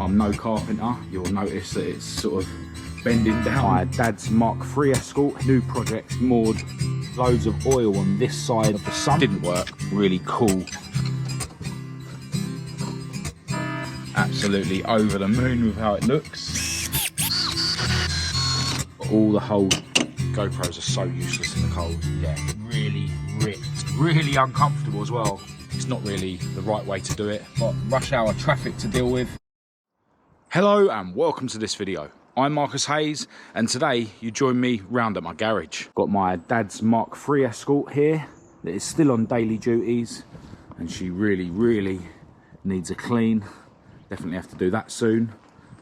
I'm no carpenter. You'll notice that it's sort of bending down. My dad's Mk2 Escort, new project, Maude. Loads of oil on this side of the sun. Didn't work. Really cool. Absolutely over the moon with how it looks. All the whole GoPros are so useless in the cold. Yeah, really ripped. Really uncomfortable as well. It's not really the right way to do it. Got rush hour traffic to deal with. Hello and welcome to this video. I'm Marcus Hayes, and today you join me round at my garage. Got my dad's Mk2 Escort here that is still on daily duties, and she really needs a clean. Definitely have to do that soon.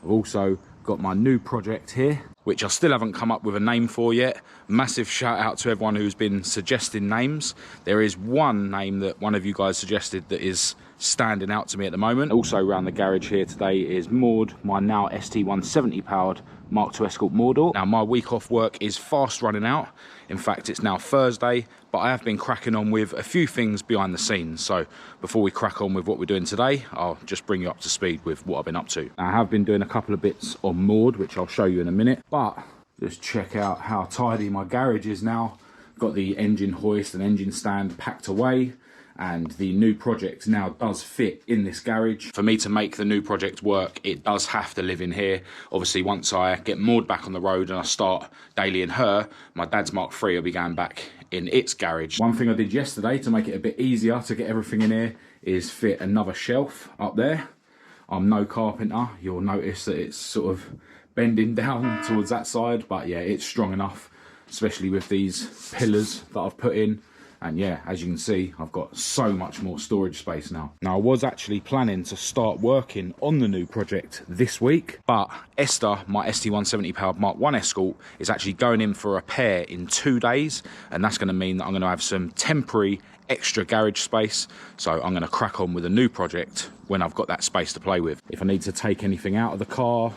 I've also got my new project here, which I still haven't come up with a name for yet. Massive shout out to everyone who's been suggesting names. There is one name that one of you guys suggested that is standing out to me at the moment. Also around the garage here today is Maude, my now ST170 powered Mk2 Escort moredoor. Now my week off work is fast running out. In fact, it's now Thursday, but I have been cracking on with a few things behind the scenes. So before we crack on with what we're doing today, I'll just bring you up to speed with what I've been up to. Now, I have been doing a couple of bits on Maude, which I'll show you in a minute, but just check out how tidy my garage is now. Got the engine hoist and engine stand packed away, and the new project now does fit in this garage. For me to make the new project work, it does have to live in here. Obviously, once I get Maude back on the road and I start daily in her, my dad's Mk3 will be going back in its garage. One thing I did yesterday to make it a bit easier to get everything in here is fit another shelf up there. I'm no carpenter. You'll notice that it's sort of bending down towards that side, but yeah, it's strong enough, especially with these pillars that I've put in. And yeah, as you can see, I've got so much more storage space now. Now, I was actually planning to start working on the new project this week, but Esther, my ST170 powered Mk1 Escort, is actually going in for a repair in 2 days. And that's gonna mean that I'm gonna have some temporary extra garage space. So I'm gonna crack on with a new project when I've got that space to play with. If I need to take anything out of the car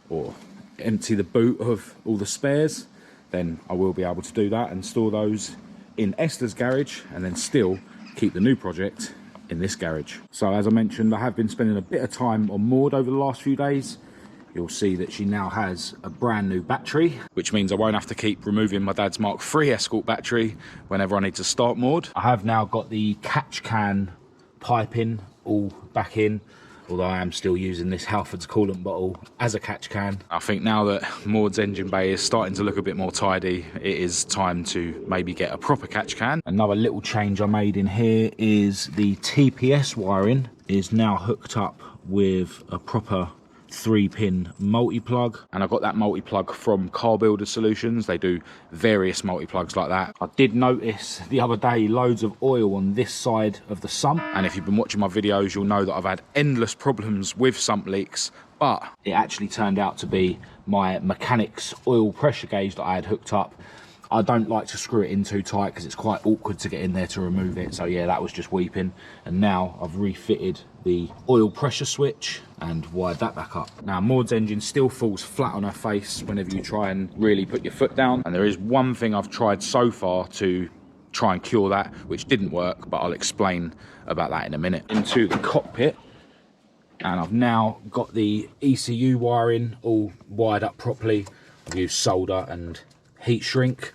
or empty the boot of all the spares, then I will be able to do that and store those in Esther's garage, and then still keep the new project in this garage. So as I mentioned, I have been spending a bit of time on Maude over the last few days. You'll see that she now has a brand new battery, which means I won't have to keep removing my dad's Mk3 Escort battery whenever I need to start Maude. I have now got the catch can piping all back in, although I am still using this Halford's coolant bottle as a catch can. I think now that Maude's engine bay is starting to look a bit more tidy, it is time to maybe get a proper catch can. Another little change I made in here is the TPS wiring is now hooked up with a proper 3-pin multi-plug, and I got that multi-plug from Car Builder Solutions. They do various multi-plugs like that. I did notice the other day loads of oil on this side of the sump, and if you've been watching my videos, you'll know that I've had endless problems with sump leaks, but it actually turned out to be my mechanic's oil pressure gauge that I had hooked up. I don't like to screw it in too tight because it's quite awkward to get in there to remove it. So yeah, that was just weeping. And now I've refitted the oil pressure switch and wired that back up. Now, Maude's engine still falls flat on her face whenever you try and really put your foot down. And there is one thing I've tried so far to try and cure that, which didn't work, but I'll explain about that in a minute. Into the cockpit. And I've now got the ECU wiring all wired up properly. I've used solder and heat shrink.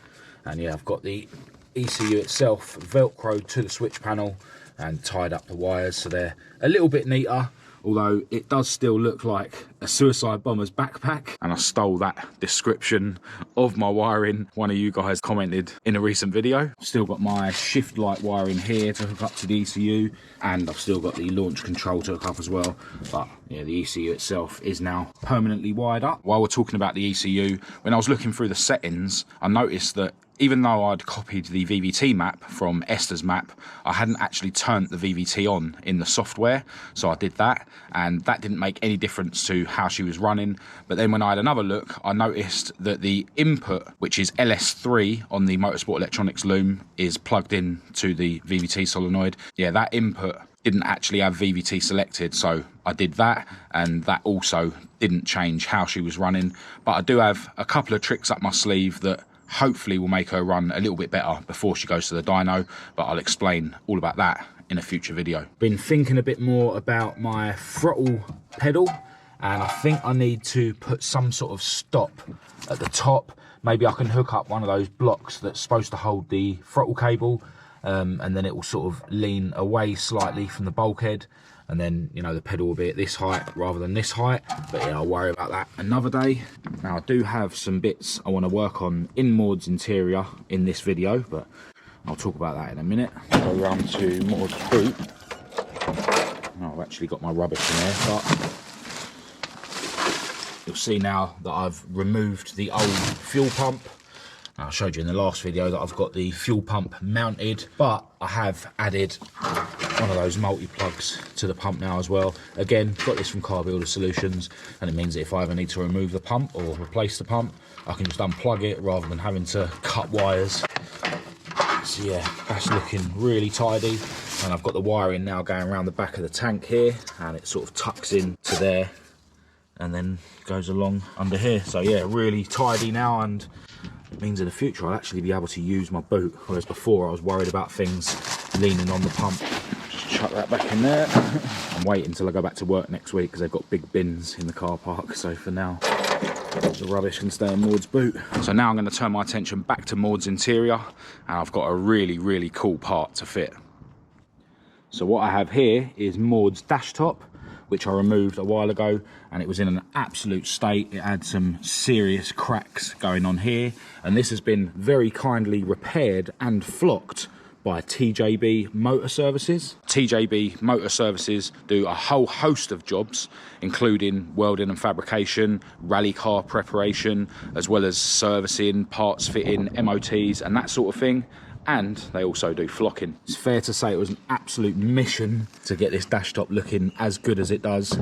And yeah, I've got the ECU itself velcroed to the switch panel and tied up the wires, so they're a little bit neater, although it does still look like a suicide bomber's backpack. And I stole that description of my wiring. One of you guys commented in a recent video. Still got my shift light wiring here to hook up to the ECU, and I've still got the launch control to hook up as well. But yeah, the ECU itself is now permanently wired up. While we're talking about the ECU, when I was looking through the settings, I noticed that even though I'd copied the VVT map from Esther's map, I hadn't actually turned the VVT on in the software. So I did that, and that didn't make any difference to how she was running. But then when I had another look, I noticed that the input, which is LS3 on the Motorsport Electronics loom, is plugged in to the VVT solenoid. Yeah, that input didn't actually have VVT selected, so I did that, and that also didn't change how she was running. But I do have a couple of tricks up my sleeve that hopefully will make her run a little bit better before she goes to the dyno, but I'll explain all about that in a future video. Been thinking a bit more about my throttle pedal and I think I need to put some sort of stop at the top. Maybe I can hook up one of those blocks that's supposed to hold the throttle cable, and then it will sort of lean away slightly from the bulkhead, and then, you know, the pedal will be at this height rather than this height. But yeah, I'll worry about that another day. Now, I do have some bits I want to work on in Maude's interior in this video, but I'll talk about that in a minute. Go around to Maude's boot. Oh, I've actually got my rubbish in there, but you'll see now that I've removed the old fuel pump. I showed you in the last video that I've got the fuel pump mounted, but I have added one of those multi-plugs to the pump now as well. Again, got this from Car Builder Solutions, and it means that if I ever need to remove the pump or replace the pump, I can just unplug it rather than having to cut wires. So yeah, that's looking really tidy. And I've got the wiring now going around the back of the tank here, and it sort of tucks in to there and then goes along under here. So yeah, really tidy now, and it means in the future I'll actually be able to use my boot, whereas before I was worried about things leaning on the pump. Just chuck that back in there. I'm waiting until I go back to work next week because they've got big bins in the car park. So for now, the rubbish can stay in Maude's boot. So now I'm going to turn my attention back to Maude's interior, and I've got a really, really cool part to fit. So what I have here is Maude's dash top, which I removed a while ago, and it was in an absolute state. It had some serious cracks going on here, and this has been very kindly repaired and flocked by TJB Motor Services. TJB Motor Services do a whole host of jobs, including welding and fabrication, rally car preparation, as well as servicing, parts fitting, MOTs and that sort of thing. And they also do flocking. It's fair to say it was an absolute mission to get this dash top looking as good as it does.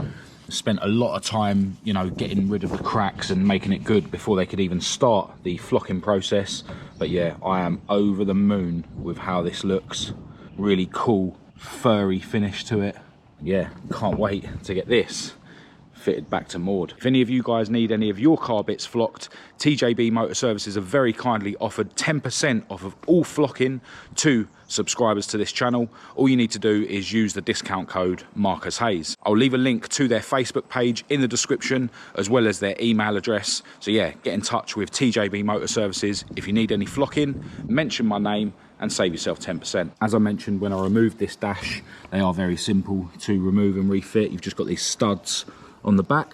Spent a lot of time, you know, getting rid of the cracks and making it good before they could even start the flocking process. But yeah, I am over the moon with how this looks. Really cool, furry finish to it. Yeah, can't wait to get this fitted back to Maude. If any of you guys need any of your car bits flocked, TJB Motor Services have very kindly offered 10% off of all flocking to subscribers to this channel. All you need to do is use the discount code Marcus Hayes. I'll leave a link to their Facebook page in the description, as well as their email address. So yeah, get in touch with TJB Motor Services. If you need any flocking, mention my name and save yourself 10%. As I mentioned when I removed this dash, they are very simple to remove and refit. You've just got these studs on the back,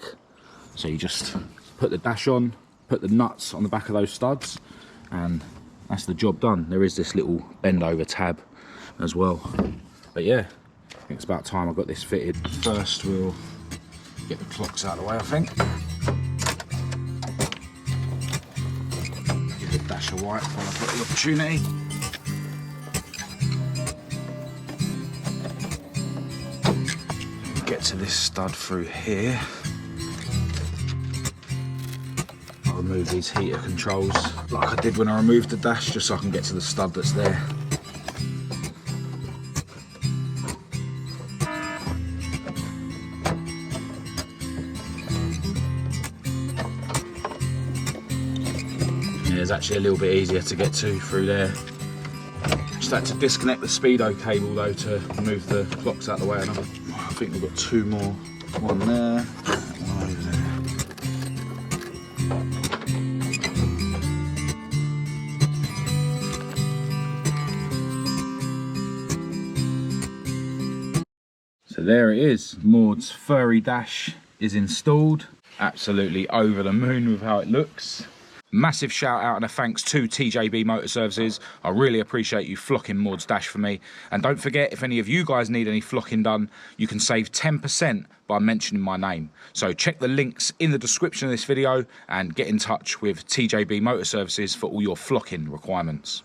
so you just put the dash on, put the nuts on the back of those studs, and that's the job done. There is this little bend over tab as well, but yeah, I think it's about time I got this fitted. First we'll get the clocks out of the way, I think. Give the dash a wipe while I've got the opportunity. Get to this stud through here. I'll remove these heater controls like I did when I removed the dash, just so I can get to the stud that's there. Yeah, it's actually a little bit easier to get to through there. Just had to disconnect the speedo cable though to move the clocks out of the way. And I think we've got two more. One there, one over there. So there it is. Maude's furry dash is installed. Absolutely over the moon with how it looks. Massive shout out and a thanks to TJB Motor Services. I really appreciate you flocking Maude's dash for me. And don't forget, if any of you guys need any flocking done, you can save 10% by mentioning my name. So check the links in the description of this video and get in touch with TJB Motor Services for all your flocking requirements.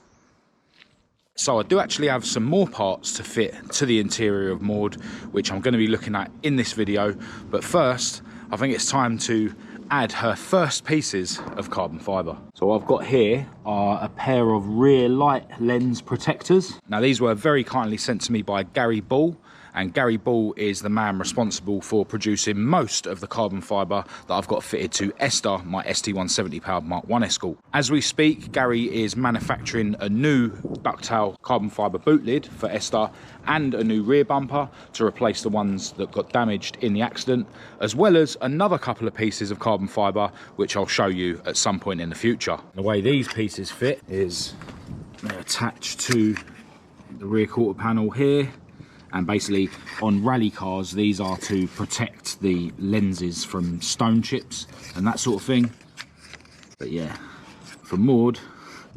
So I do actually have some more parts to fit to the interior of Maude, which I'm going to be looking at in this video. But first, I think it's time to add her first pieces of carbon fibre. So what I've got here are a pair of rear light lens protectors. Now these were very kindly sent to me by Garry Bull, and Garry Bull is the man responsible for producing most of the carbon fibre that I've got fitted to Esther, my ST170 powered Mk1 Escort. As we speak, Garry is manufacturing a new ducktail carbon fibre boot lid for Esther and a new rear bumper to replace the ones that got damaged in the accident, as well as another couple of pieces of carbon fibre which I'll show you at some point in the future. The way these pieces fit is they're attached to the rear quarter panel here, and basically on rally cars these are to protect the lenses from stone chips and that sort of thing. But yeah, for Maude,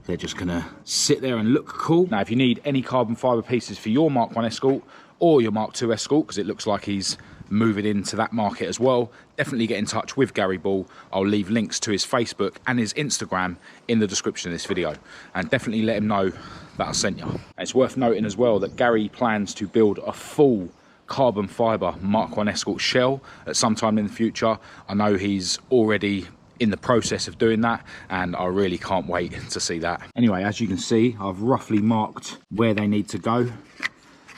they're just gonna sit there and look cool. Now if you need any carbon fibre pieces for your Mk1 Escort or your Mk2 Escort, because it looks like he's moving into that market as well, definitely get in touch with Garry Bull. I'll leave links to his Facebook and his Instagram in the description of this video, and definitely let him know that I sent you. And it's worth noting as well that Garry plans to build a full carbon fibre Mk1 Escort shell at some time in the future. I know he's already in the process of doing that, and I really can't wait to see that. Anyway, as you can see, I've roughly marked where they need to go.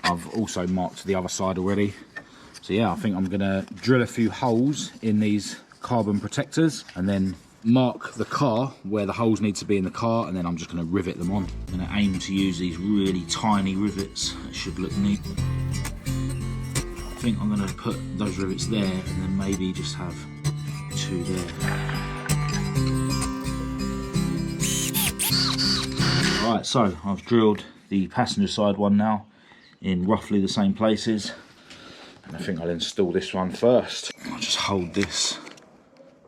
I've also marked the other side already. So yeah, I think I'm gonna drill a few holes in these carbon protectors and then mark the car where the holes need to be in the car, and then I'm just gonna rivet them on. I'm gonna aim to use these really tiny rivets. It should look neat. I think I'm gonna put those rivets there and then maybe just have 2 there. Alright, so I've drilled the passenger side one now in roughly the same places. I think I'll install this one first. I'll just hold this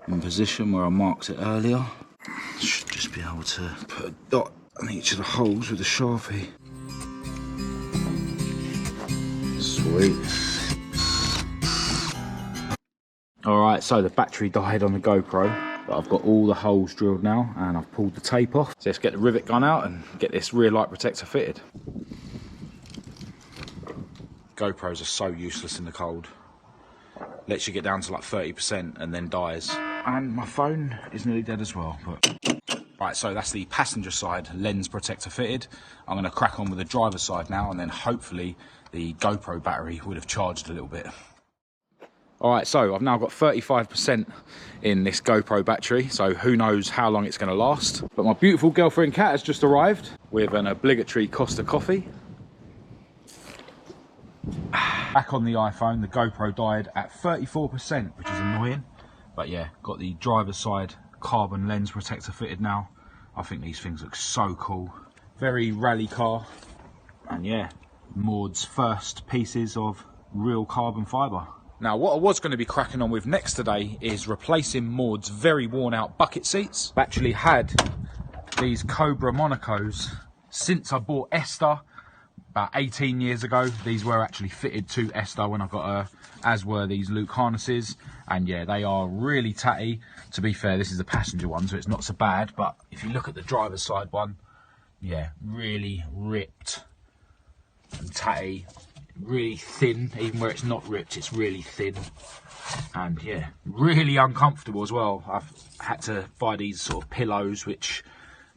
in position where I marked it earlier. Should just be able to put a dot on each of the holes with a Sharpie. Sweet. Alright, so the battery died on the GoPro, but I've got all the holes drilled now and I've pulled the tape off. So let's get the rivet gun out and get this rear light protector fitted. GoPros are so useless in the cold. Lets you get down to like 30% and then dies. And my phone is nearly dead as well. But right, so that's the passenger side lens protector fitted. I'm going to crack on with the driver's side now, and then hopefully the GoPro battery would have charged a little bit. Alright, so I've now got 35% in this GoPro battery, so who knows how long it's going to last. But my beautiful girlfriend Kat has just arrived with an obligatory Costa coffee. Back on the iPhone, the GoPro died at 34%, which is annoying. But yeah, got the driver's side carbon lens protector fitted now. I think these things look so cool. Very rally car. And yeah, Maude's first pieces of real carbon fibre. Now what I was going to be cracking on with next today is replacing Maude's very worn out bucket seats. I've actually had these Cobra Monacos since I bought Esther. About 18 years ago. These were actually fitted to Esther when I got her, as were these Luke harnesses, and yeah, they are really tatty. To be fair, this is the passenger one, so it's not so bad, but if you look at the driver's side one, yeah, really ripped and tatty, really thin. Even where it's not ripped, it's really thin, and yeah, really uncomfortable as well. I've had to buy these sort of pillows which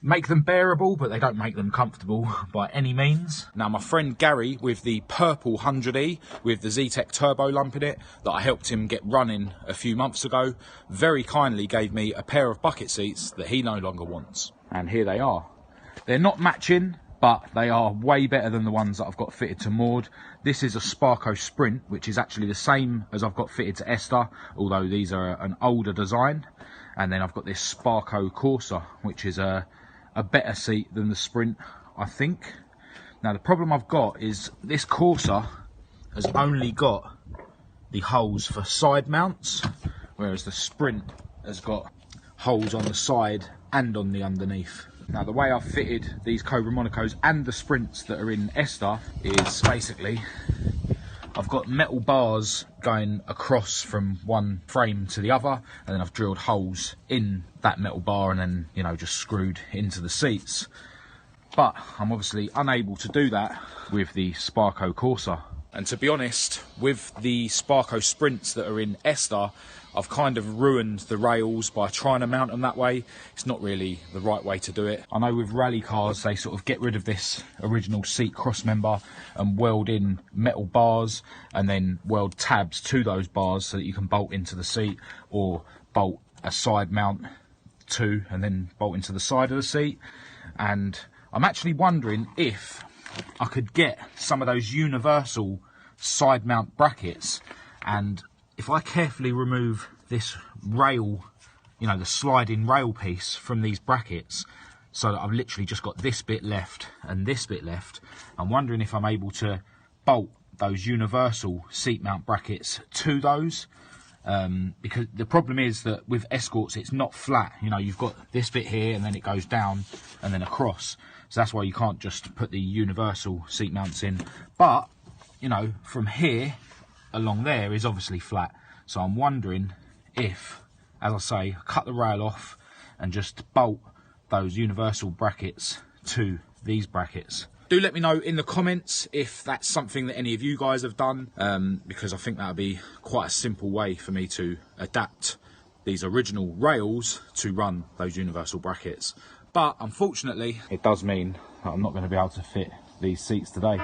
make them bearable, but they don't make them comfortable by any means. Now my friend Garry, with the purple 100E with the Zetec turbo lump in it that I helped him get running a few months ago, very kindly gave me a pair of bucket seats that he no longer wants. And here they are. They're not matching, but they are way better than the ones that I've got fitted to Maude. This is a Sparco Sprint, which is actually the same as I've got fitted to Esther, although these are an older design. And then I've got this Sparco Corsa, which is a better seat than the Sprint, I think. Now the problem I've got is this Corsa has only got the holes for side mounts, whereas the Sprint has got holes on the side and on the underneath. Now the way I've fitted these Cobra Monacos and the Sprints that are in Esther is basically I've got metal bars going across from one frame to the other, and then I've drilled holes in that metal bar and then, you know, just screwed into the seats. But I'm obviously unable to do that with the Sparco Corsa. And to be honest, with the Sparco Sprints that are in Esther, I've kind of ruined the rails by trying to mount them that way. It's not really the right way to do it. I know with rally cars, they sort of get rid of this original seat cross member and weld in metal bars and then weld tabs to those bars so that you can bolt into the seat, or bolt a side mount to and then bolt into the side of the seat. And I'm actually wondering if I could get some of those universal side mount brackets, and if I carefully remove this rail, you know, the sliding rail piece from these brackets, so that I've literally just got this bit left and this bit left, I'm wondering if I'm able to bolt those universal seat mount brackets to those, because the problem is that with Escorts it's not flat. You know, you've got this bit here and then it goes down and then across, so that's why you can't just put the universal seat mounts in. But you know, from here along there is obviously flat, so I'm wondering if, as I say, cut the rail off and just bolt those universal brackets to these brackets. Do let me know in the comments if that's something that any of you guys have done, because I think that would be quite a simple way for me to adapt these original rails to run those universal brackets. But unfortunately, it does mean that I'm not going to be able to fit these seats today.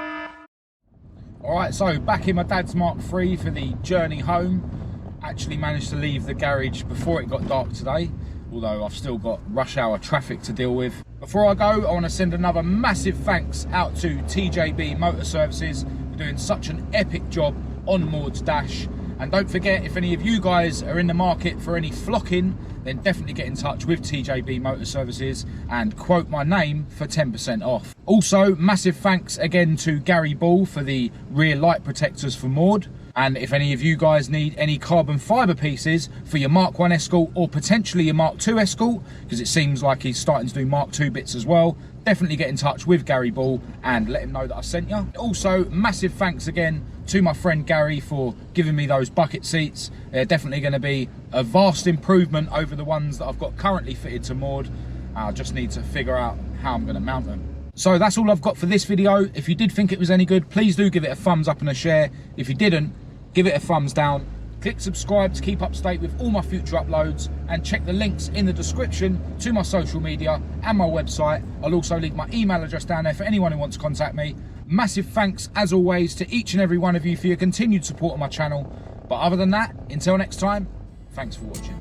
Alright, so back in my dad's Mark III for the journey home. Actually managed to leave the garage before it got dark today, although I've still got rush hour traffic to deal with. Before I go, I want to send another massive thanks out to TJB Motor Services for doing such an epic job on Maude's dash. And don't forget, if any of you guys are in the market for any flocking, then definitely get in touch with TJB Motor Services and quote my name for 10% off. Also, massive thanks again to Garry Bull for the rear light protectors for Maude. And if any of you guys need any carbon fibre pieces for your Mk1 Escort or potentially your Mk2 Escort, because it seems like he's starting to do Mk2 bits as well, definitely get in touch with Garry Bull and let him know that I sent you. Also, massive thanks again to my friend Garry for giving me those bucket seats. They're definitely going to be a vast improvement over the ones that I've got currently fitted to Maude. I just need to figure out how I'm going to mount them. So that's all I've got for this video. If you did think it was any good, please do give it a thumbs up and a share. If you didn't, give it a thumbs down. Click subscribe to keep up to date with all my future uploads, and check the links in the description to my social media and my website. I'll also leave my email address down there for anyone who wants to contact me. Massive thanks as always to each and every one of you for your continued support on my channel. But other than that, until next time, thanks for watching.